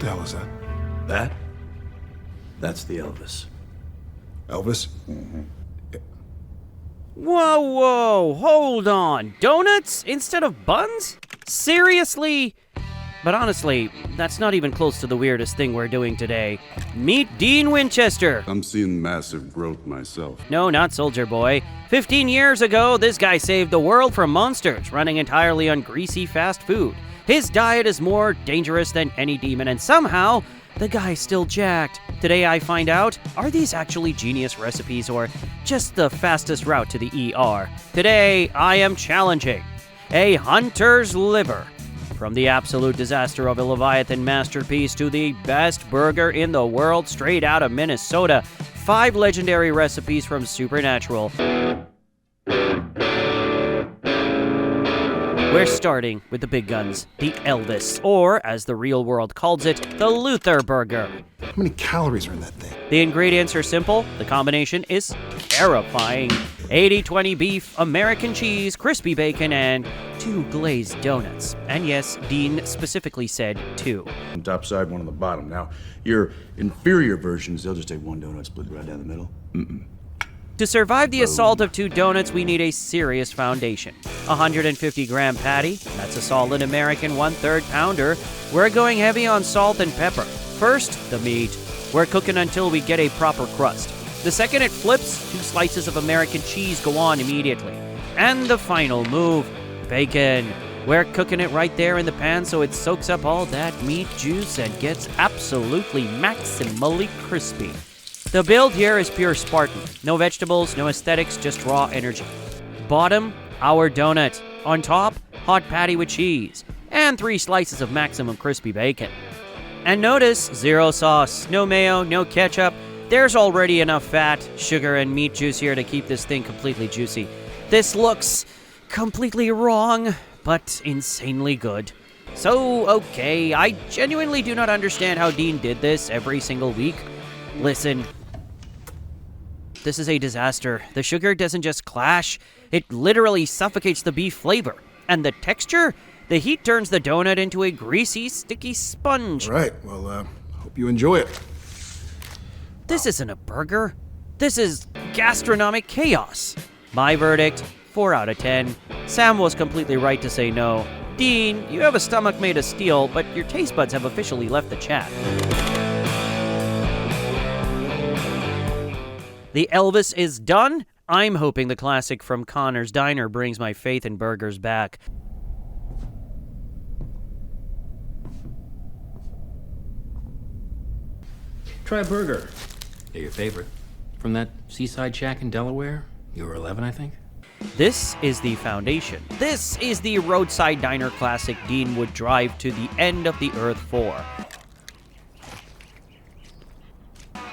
the hell is that? That's the Elvis. Elvis? Whoa, hold on. Donuts instead of buns? Seriously? But honestly, that's not even close to the weirdest thing we're doing today. Meet Dean Winchester. I'm seeing massive growth myself. No, not Soldier Boy. 15 years ago, this guy saved the world from monsters, running entirely on greasy fast food. His diet is more dangerous than any demon, and somehow, the guy's still jacked. Today I find out, are these actually genius recipes or just the fastest route to the ER? Today, I am challenging a hunter's liver. From the absolute disaster of a Leviathan masterpiece to the best burger in the world straight out of Minnesota. 5 legendary recipes from Supernatural. We're starting with the big guns, the Elvis, or as the real world calls it, the Luther burger. How many calories are in that thing? The ingredients are simple, the combination is terrifying. 80-20 beef, American cheese, crispy bacon, and 2 glazed donuts. And yes, Dean specifically said 2. On top side, one on the bottom. Now, your inferior versions, they'll just take 1 donut, split right down the middle. To survive the assault of 2 donuts, we need a serious foundation. 150-gram patty, that's a solid American 1/3 pounder. We're going heavy on salt and pepper. First, the meat. We're cooking until we get a proper crust. The second it flips, 2 slices of American cheese go on immediately. And the final move, bacon. We're cooking it right there in the pan so it soaks up all that meat juice and gets absolutely maximally crispy. The build here is pure Spartan. No vegetables, no aesthetics, just raw energy. Bottom, our donut. On top, hot patty with cheese. And 3 slices of maximum crispy bacon. And notice, 0 sauce, no mayo, no ketchup. There's already enough fat, sugar, and meat juice here to keep this thing completely juicy. This looks completely wrong, but insanely good. So, okay, I genuinely do not understand how Dean did this every single week. Listen, this is a disaster. The sugar doesn't just clash, it literally suffocates the beef flavor. And the texture? The heat turns the donut into a greasy, sticky sponge. Right, well, hope you enjoy it. This isn't a burger. This is gastronomic chaos. My verdict, 4 out of 10. Sam was completely right to say no. Dean, you have a stomach made of steel, but your taste buds have officially left the chat. The Elvis is done. I'm hoping the classic from Connor's Diner brings my faith in burgers back. Try a burger. They're your favorite. From that seaside shack in Delaware? You were 11, I think? This is the foundation. This is the roadside diner classic Dean would drive to the end of the earth for.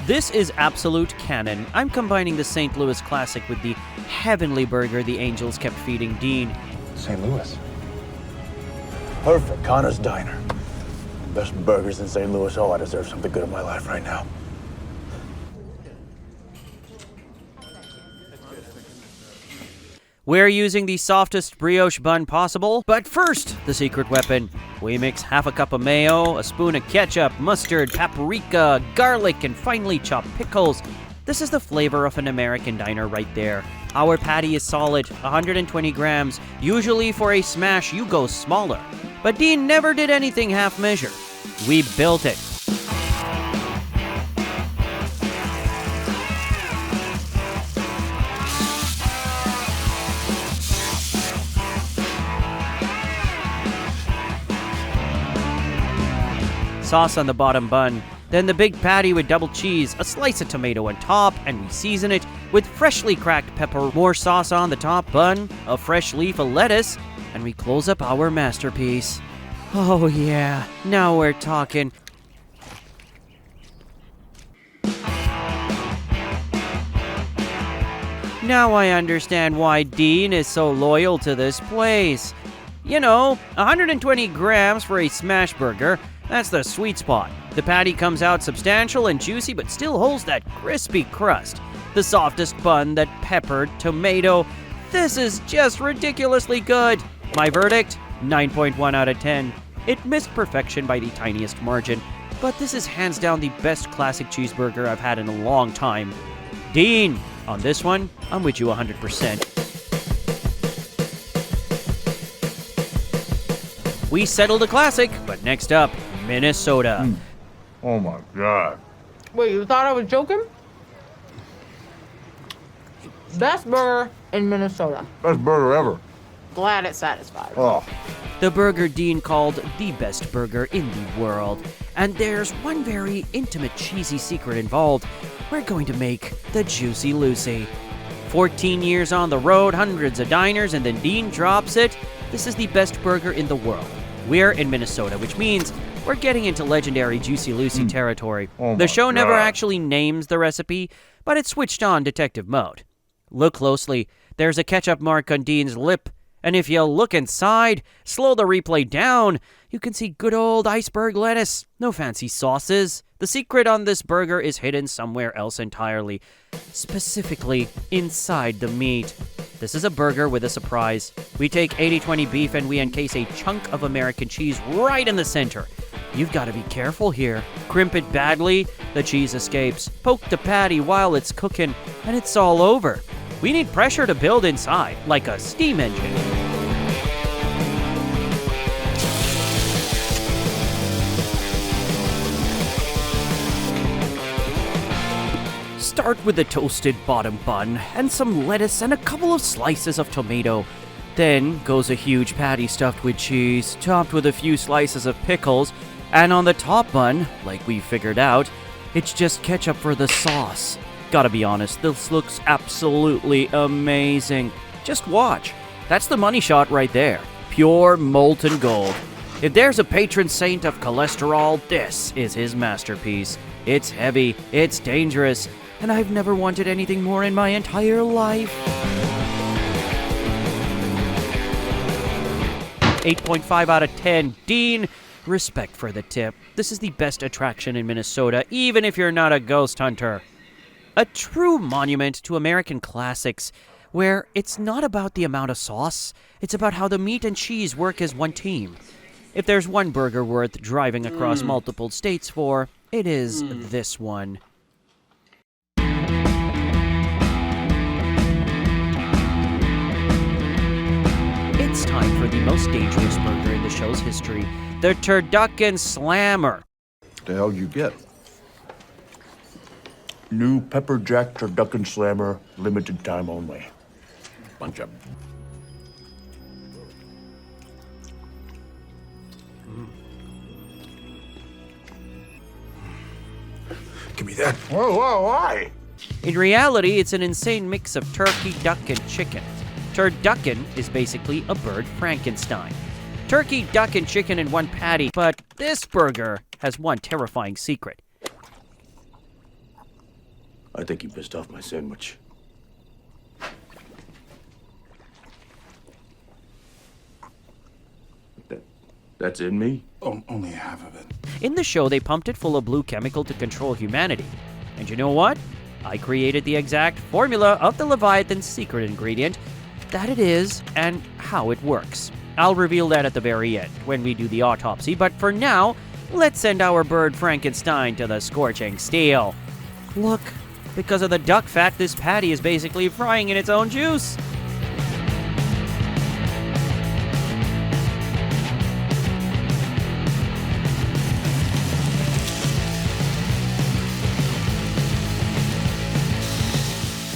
This is absolute canon. I'm combining the St. Louis classic with the heavenly burger the angels kept feeding Dean. St. Louis. Perfect. Connor's Diner. Best burgers in St. Louis. Oh, I deserve something good in my life right now. We're using the softest brioche bun possible, but first, the secret weapon. We mix half a cup of mayo, a spoon of ketchup, mustard, paprika, garlic, and finely chopped pickles. This is the flavor of an American diner right there. Our patty is solid, 120 grams. Usually for a smash, you go smaller. But Dean never did anything half measure. We built it. Sauce on the bottom bun, then the big patty with double cheese, a slice of tomato on top, and we season it with freshly cracked pepper, more sauce on the top bun, a fresh leaf of lettuce, and we close up our masterpiece. Oh yeah, now we're talking. Now I understand why Dean is so loyal to this place. You know, 120 grams for a smash burger. That's the sweet spot. The patty comes out substantial and juicy, but still holds that crispy crust. The softest bun, that peppered tomato. This is just ridiculously good. My verdict, 9.1 out of 10. It missed perfection by the tiniest margin. but this is hands down the best classic cheeseburger I've had in a long time. Dean, on this one, I'm with you 100%. We settled a classic, but next up, Minnesota. Oh my God. Wait, you thought I was joking? Best burger in Minnesota. Best burger ever. Glad it satisfied. Oh. The burger Dean called the best burger in the world. And there's one very intimate cheesy secret involved. We're going to make the Juicy Lucy. 14 years on the road, hundreds of diners, and then Dean drops it. This is the best burger in the world. We're in Minnesota, which means we're getting into legendary Juicy Lucy territory. Oh The my show never God. actually names the recipe, but it's switched on detective mode. Look closely. There's a ketchup mark on Dean's lip. And if you look inside, slow the replay down, you can see good old iceberg lettuce. No fancy sauces. The secret on this burger is hidden somewhere else entirely. Specifically, inside the meat. This is a burger with a surprise. We take 80-20 beef and we encase a chunk of American cheese right in the center. You've got to be careful here. Crimp it badly, the cheese escapes. Poke the patty while it's cooking, and it's all over. We need pressure to build inside, like a steam engine. Start with the toasted bottom bun, and some lettuce and a couple of slices of tomato. Then goes a huge patty stuffed with cheese, topped with a few slices of pickles, and on the top bun, like we figured out, it's just ketchup for the sauce. Gotta be honest, this looks absolutely amazing. Just watch. That's the money shot right there. Pure molten gold. If there's a patron saint of cholesterol, this is his masterpiece. It's heavy, it's dangerous, and I've never wanted anything more in my entire life. 8.5 out of 10. Dean, respect for the tip. This is the best attraction in Minnesota, even if you're not a ghost hunter. A true monument to American classics, where it's not about the amount of sauce, it's about how the meat and cheese work as one team. If there's one burger worth driving across multiple states for, it is this one. It's time for the most dangerous burger in the show's history, the Turducken Slammer. What the hell did you get? New pepper jack turducken slammer, limited time only. Bunch of. Give me that. Whoa, why? In reality, it's an insane mix of turkey, duck, and chicken. Turducken is basically a bird Frankenstein. Turkey, duck, and chicken in one patty, but this burger has one terrifying secret. I think you pissed off my sandwich. That's in me? Oh, only half of it. In the show, they pumped it full of blue chemical to control humanity. And you know what? I created the exact formula of the Leviathan's secret ingredient, that it is, and how it works. I'll reveal that at the very end, when we do the autopsy, but for now, let's send our bird Frankenstein to the scorching steel. Look, because of the duck fat, this patty is basically frying in its own juice.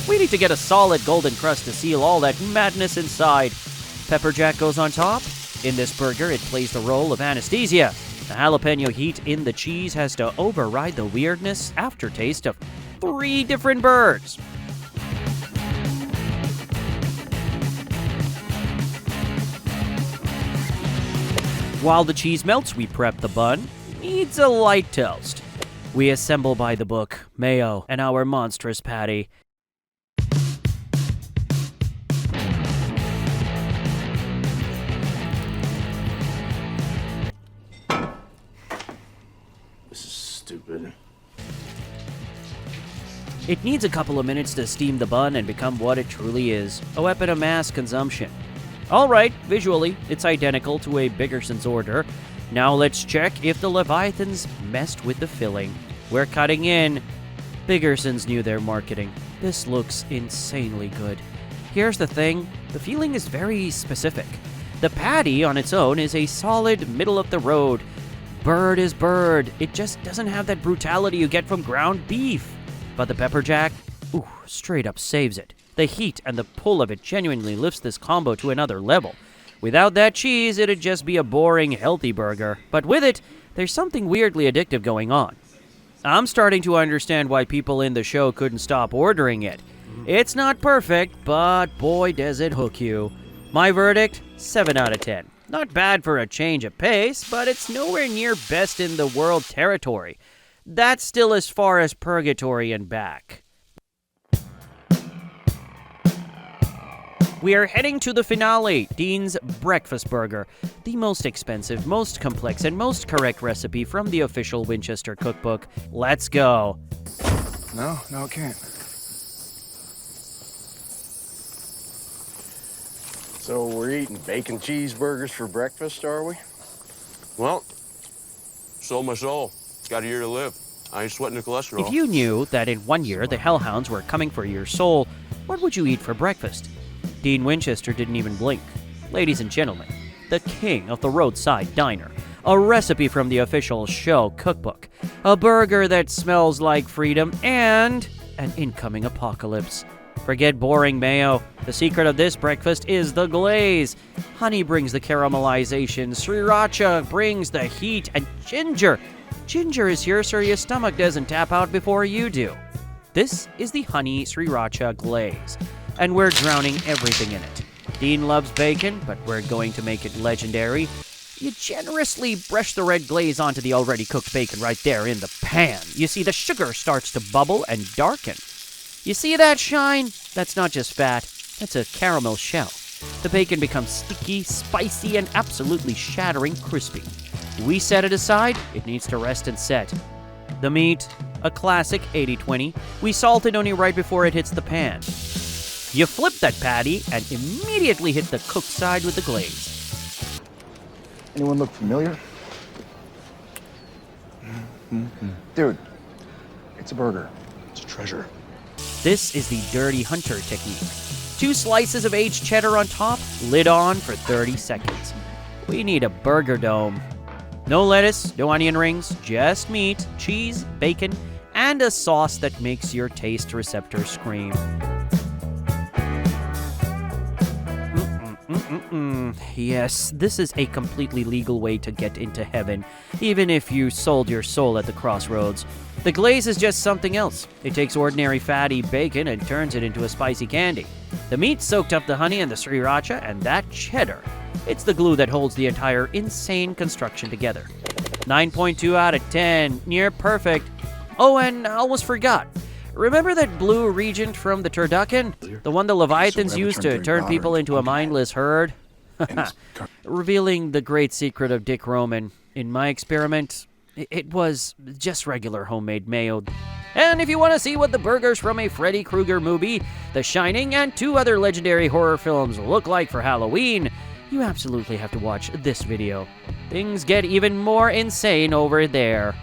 We need to get a solid golden crust to seal all that madness inside. Pepper jack goes on top. In this burger, it plays the role of anesthesia. The jalapeno heat in the cheese has to override the weirdness aftertaste of 3 different birds. While the cheese melts, we prep the bun. Needs a light toast. We assemble by the book, mayo, and our monstrous patty. This is stupid. It needs a couple of minutes to steam the bun and become what it truly is, a weapon of mass consumption. Alright, visually, it's identical to a Biggerson's order. Now let's check if the Leviathans messed with the filling. We're cutting in. Biggersons knew their marketing. This looks insanely good. Here's the thing, the feeling is very specific. The patty on its own is a solid middle of the road. Bird is bird. It just doesn't have that brutality you get from ground beef. But the pepper jack, ooh, straight up saves it. The heat and the pull of it genuinely lifts this combo to another level. Without that cheese, it'd just be a boring, healthy burger. But with it, there's something weirdly addictive going on. I'm starting to understand why people in the show couldn't stop ordering it. It's not perfect, but boy does it hook you. My verdict, 7 out of 10. Not bad for a change of pace, but it's nowhere near best in the world territory. That's still as far as purgatory and back. We are heading to the finale, Dean's Breakfast Burger, the most expensive, most complex, and most correct recipe from the official Winchester cookbook. Let's go. No, it can't. So we're eating bacon cheeseburgers for breakfast, are we? Well, sold my soul. Got a year to live. I ain't sweating the cholesterol. If you knew that in 1 year the Hellhounds were coming for your soul, what would you eat for breakfast? Dean Winchester didn't even blink. Ladies and gentlemen, the king of the roadside diner. A recipe from the official show cookbook. A burger that smells like freedom and an incoming apocalypse. Forget boring mayo. The secret of this breakfast is the glaze. Honey brings the caramelization. Sriracha brings the heat. And ginger. Ginger is here so your stomach doesn't tap out before you do. This is the honey sriracha glaze. And we're drowning everything in it. Dean loves bacon, but we're going to make it legendary. You generously brush the red glaze onto the already cooked bacon right there in the pan. You see the sugar starts to bubble and darken. You see that shine? That's not just fat, that's a caramel shell. The bacon becomes sticky, spicy, and absolutely shattering crispy. We set it aside, it needs to rest and set. The meat, a classic 80-20. We salt it only right before it hits the pan. You flip that patty and immediately hit the cooked side with the glaze. Anyone look familiar? Dude, it's a burger. It's a treasure. This is the Dirty Hunter technique. 2 slices of aged cheddar on top, lid on for 30 seconds. We need a burger dome. No lettuce, no onion rings, just meat, cheese, bacon, and a sauce that makes your taste receptors scream. Yes, this is a completely legal way to get into heaven, even if you sold your soul at the crossroads. The glaze is just something else. It takes ordinary fatty bacon and turns it into a spicy candy. The meat soaked up the honey and the sriracha and that cheddar. It's the glue that holds the entire insane construction together. 9.2 out of 10, near perfect. Oh, and I almost forgot. Remember that blue regent from the Turducken? The one the Leviathans used to turn people into a mindless herd? Revealing the great secret of Dick Roman. In my experiment, it was just regular homemade mayo. And if you want to see what the burgers from a Freddy Krueger movie, The Shining, and 2 other legendary horror films look like for Halloween, you absolutely have to watch this video. Things get even more insane over there.